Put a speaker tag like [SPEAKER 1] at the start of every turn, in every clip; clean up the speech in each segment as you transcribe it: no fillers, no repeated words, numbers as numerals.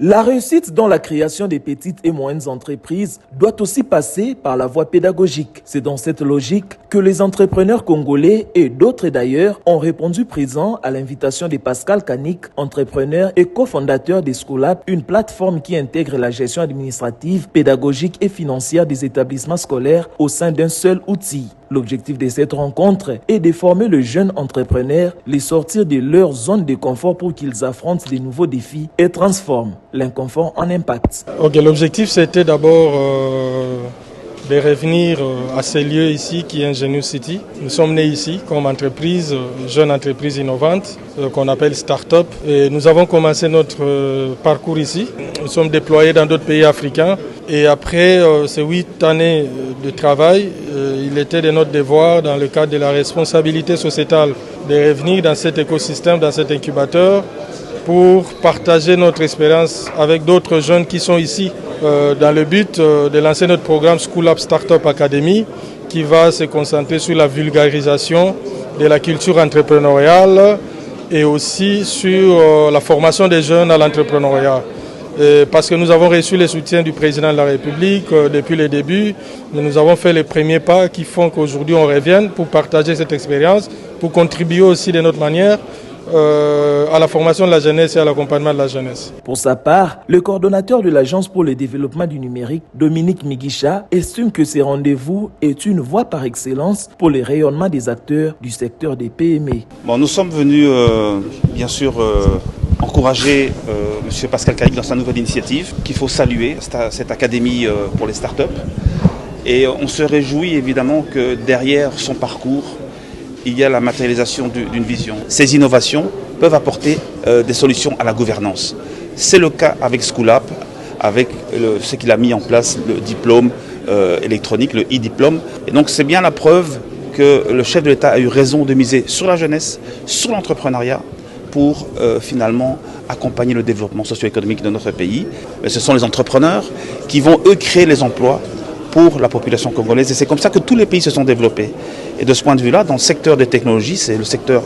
[SPEAKER 1] La réussite dans la création des petites et moyennes entreprises doit aussi passer par la voie pédagogique. C'est dans cette logique que les entrepreneurs congolais et d'autres d'ailleurs ont répondu présent à l'invitation de Pascal Kanik, entrepreneur et cofondateur d'Escolab, une plateforme qui intègre la gestion administrative, pédagogique et financière des établissements scolaires au sein d'un seul outil. L'objectif de cette rencontre est de former les jeunes entrepreneurs, les sortir de leur zone de confort pour qu'ils affrontent de nouveaux défis et transforment l'inconfort en impact.
[SPEAKER 2] L'objectif c'était d'abord de revenir à ces lieux ici qui est Ingenious City. Nous sommes nés ici comme entreprise, jeune entreprise innovante qu'on appelle start-up. Et nous avons commencé notre parcours ici. Nous sommes déployés dans d'autres pays africains. Et après ces 8 années de travail, il était de notre devoir, dans le cadre de la responsabilité sociétale, de revenir dans cet écosystème, dans cet incubateur, pour partager notre expérience avec d'autres jeunes qui sont ici, dans le but de lancer notre programme School Up Startup Academy, qui va se concentrer sur la vulgarisation de la culture entrepreneuriale et aussi sur la formation des jeunes à l'entrepreneuriat. Parce que nous avons reçu le soutien du président de la République depuis le début, mais nous avons fait les premiers pas qui font qu'aujourd'hui on revienne pour partager cette expérience, pour contribuer aussi de notre manière à la formation de la jeunesse et à l'accompagnement de la jeunesse.
[SPEAKER 1] Pour sa part, le coordonnateur de l'Agence pour le développement du numérique, Dominique Migisha, estime que ces rendez-vous est une voie par excellence pour le rayonnement des acteurs du secteur des PME.
[SPEAKER 3] Nous sommes venus bien sûr encourager M. Pascal Kanik dans sa nouvelle initiative qu'il faut saluer, cette académie pour les startups. Et on se réjouit évidemment que derrière son parcours, il y a la matérialisation d'une vision. Ces innovations peuvent apporter des solutions à la gouvernance. C'est le cas avec School Up, avec ce qu'il a mis en place, le diplôme électronique, le e-diplôme. Et donc c'est bien la preuve que le chef de l'État a eu raison de miser sur la jeunesse, sur l'entrepreneuriat, pour finalement accompagner le développement socio-économique de notre pays. Mais ce sont les entrepreneurs qui vont, eux, créer les emplois pour la population congolaise. Et c'est comme ça que tous les pays se sont développés. Et de ce point de vue-là, dans le secteur des technologies, c'est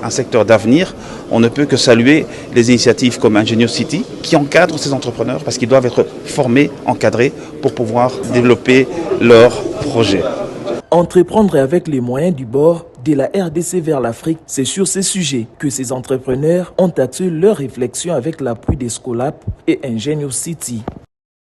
[SPEAKER 3] un secteur d'avenir. On ne peut que saluer les initiatives comme Ingenious City qui encadrent ces entrepreneurs parce qu'ils doivent être formés, encadrés pour pouvoir développer leurs projets.
[SPEAKER 1] Entreprendre avec les moyens du bord de la RDC vers l'Afrique, c'est sur ces sujets que ces entrepreneurs ont axé leur réflexion avec l'appui d'Escolab et Ingenious City.